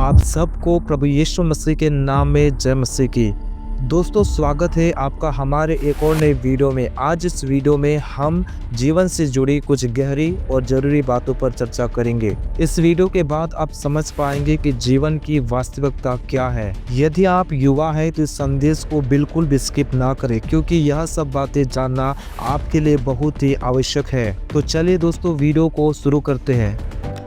आप सबको प्रभु यीशु मसीह के नाम में जय मसीह की। दोस्तों, स्वागत है आपका हमारे एक और नए वीडियो में। आज इस वीडियो में हम जीवन से जुड़ी कुछ गहरी और ज़रूरी बातों पर चर्चा करेंगे। इस वीडियो के बाद आप समझ पाएंगे कि जीवन की वास्तविकता क्या है। यदि आप युवा हैं तो इस संदेश को बिल्कुल भी स्किप ना करें, क्योंकि यह सब बातें जानना आपके लिए बहुत ही आवश्यक है। तो चलिए दोस्तों, वीडियो को शुरू करते हैं।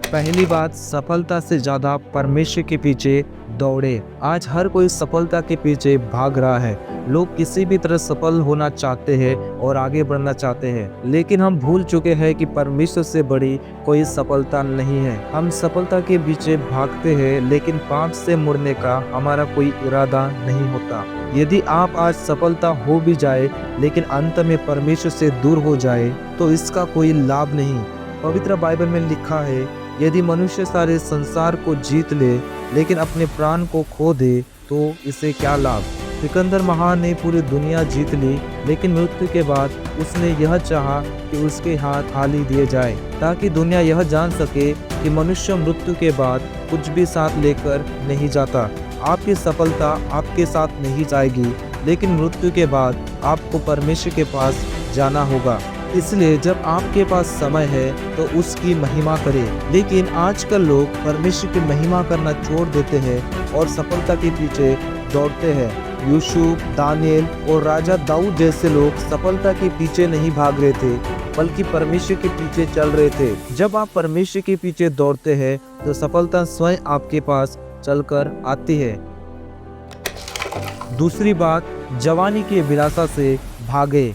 पहली बात, सफलता से ज़्यादा परमेश्वर के पीछे दौड़े। आज हर कोई सफलता के पीछे भाग रहा है। लोग किसी भी तरह सफल होना चाहते हैं और आगे बढ़ना चाहते हैं, लेकिन हम भूल चुके हैं कि परमेश्वर से बड़ी कोई सफलता नहीं है। हम सफलता के पीछे भागते हैं, लेकिन पाप से मुड़ने का हमारा कोई इरादा नहीं होता। यदि आप आज सफलता हो भी जाए, लेकिन अंत में परमेश्वर से दूर हो जाए, तो इसका कोई लाभ नहीं। पवित्र बाइबल में लिखा है, यदि मनुष्य सारे संसार को जीत ले लेकिन अपने प्राण को खो दे तो इसे क्या लाभ। सिकंदर महान ने पूरी दुनिया जीत ली, लेकिन मृत्यु के बाद उसने यह चाहा कि उसके हाथ खाली दिए जाए, ताकि दुनिया यह जान सके कि मनुष्य मृत्यु के बाद कुछ भी साथ लेकर नहीं जाता। आपकी सफलता आपके साथ नहीं जाएगी, लेकिन मृत्यु के बाद आपको परमेश्वर के पास जाना होगा। इसलिए जब आपके पास समय है तो उसकी महिमा करें। लेकिन आजकल लोग परमेश्वर की महिमा करना छोड़ देते हैं और सफलता के पीछे दौड़ते हैं। यूसुफ, दानियल और राजा दाऊद जैसे लोग सफलता के पीछे नहीं भाग रहे थे, बल्कि परमेश्वर के पीछे चल रहे थे। जब आप परमेश्वर के पीछे दौड़ते हैं तो सफलता स्वयं आपके पास चलकर आती है। दूसरी बात, जवानी की अभिलाषा से भागे।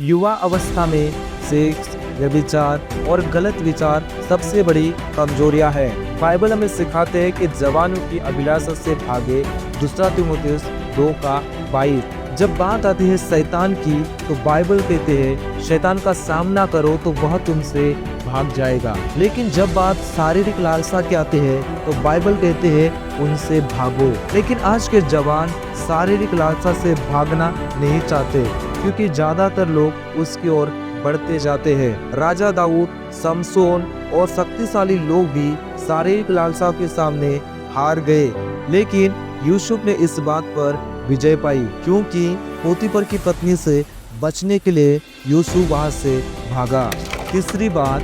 युवा अवस्था में सेक्स, व्यभिचार और गलत विचार सबसे बड़ी कमजोरियां हैं। बाइबल हमें सिखाते हैं कि जवानों की अभिलाषा से भागे। दूसरा तीमुथियुस 2:22। जब बात आती है शैतान की, तो बाइबल कहते हैं शैतान का सामना करो तो वह तुमसे भाग जाएगा। लेकिन जब बात शारीरिक लालसा की आती है तो बाइबल कहते हैं उनसे भागो। लेकिन आज के जवान शारीरिक लालसा से भागना नहीं चाहते, क्योंकि ज्यादातर लोग उसकी ओर बढ़ते जाते हैं। राजा दाऊद, समसोन और शक्तिशाली लोग भी शारीरिक लालसा के सामने हार गए, लेकिन यूसुफ ने इस बात पर विजय पाई, क्योंकि पोतीफर की पत्नी से बचने के लिए यूसुफ वहां से भागा। तीसरी बात,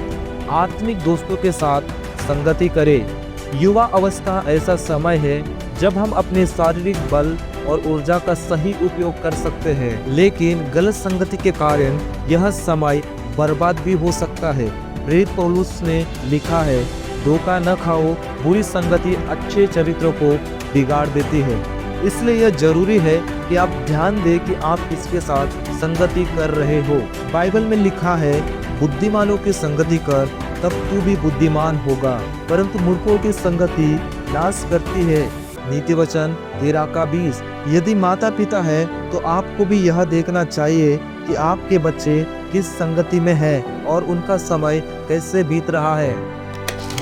आत्मिक दोस्तों के साथ संगति करें। युवा अवस्था ऐसा समय है जब हम अपने शारीरिक बल और ऊर्जा का सही उपयोग कर सकते हैं, लेकिन गलत संगति के कारण यह समय बर्बाद भी हो सकता है। प्रेरित पौलुस ने लिखा है, धोखा न खाओ, बुरी संगति अच्छे चरित्र को बिगाड़ देती है। इसलिए यह जरूरी है कि आप ध्यान दें कि आप किसके साथ संगति कर रहे हो। बाइबल में लिखा है, बुद्धिमानों की संगति कर तब तू भी बुद्धिमान होगा, परंतु मूर्खों की संगति नाश करती है। नीति वचन 13:20। यदि माता पिता है तो आपको भी यह देखना चाहिए कि आपके बच्चे किस संगति में हैं और उनका समय कैसे बीत रहा है।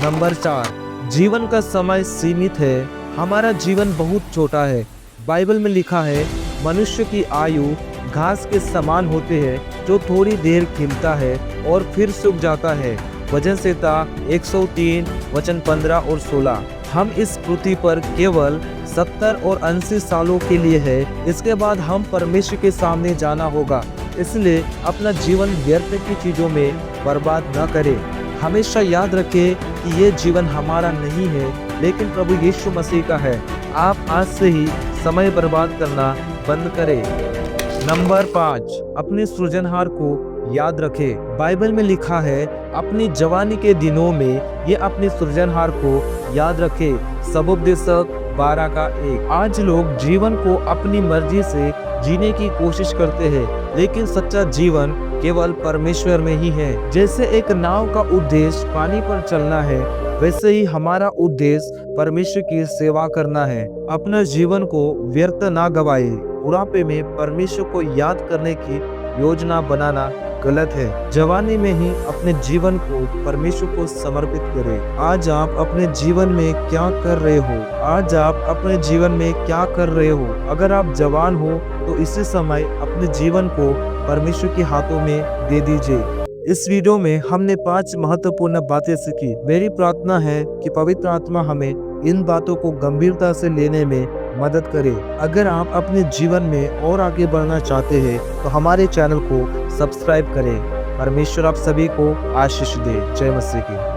नंबर 4, जीवन का समय सीमित है। हमारा जीवन बहुत छोटा है। बाइबल में लिखा है, मनुष्य की आयु घास के समान होते है, जो थोड़ी देर खिलता है और फिर सूख जाता है। वचन संहिता 103 वचन 15 और 16। हम इस पृथ्वी पर केवल 70 और 80 सालों के लिए है। इसके बाद हम परमेश्वर के सामने जाना होगा। इसलिए अपना जीवन व्यर्थ की चीजों में बर्बाद न करें। हमेशा याद रखें कि ये जीवन हमारा नहीं है, लेकिन प्रभु यीशु मसीह का है। आप आज से ही समय बर्बाद करना बंद करें। नंबर 5, अपने सृजनहार को याद रखें। बाइबल में लिखा है, अपनी जवानी के दिनों में ये अपने सृजनहार को याद रखें। सबोपदेशक 12:1। आज लोग जीवन को अपनी मर्जी से जीने की कोशिश करते हैं, लेकिन सच्चा जीवन केवल परमेश्वर में ही है। जैसे एक नाव का उद्देश्य पानी पर चलना है, वैसे ही हमारा उद्देश्य परमेश्वर की सेवा करना है। अपना जीवन को व्यर्थ ना गवाए। बुढ़ापे में परमेश्वर को याद करने की योजना बनाना गलत है। जवानी में ही अपने जीवन को परमेश्वर को समर्पित करें। आज आप अपने जीवन में क्या कर रहे हो? आज आप अपने जीवन में क्या कर रहे हो? अगर आप जवान हो तो इसी समय अपने जीवन को परमेश्वर के हाथों में दे दीजिए। इस वीडियो में हमने 5 महत्वपूर्ण बातें सीखी। मेरी प्रार्थना है कि पवित्र आत्मा हमें इन बातों को गंभीरता से लेने में मदद करे। अगर आप अपने जीवन में और आगे बढ़ना चाहते हैं तो हमारे चैनल को सब्सक्राइब करें। परमेश्वर आप सभी को आशीष दे। जय मसीह की।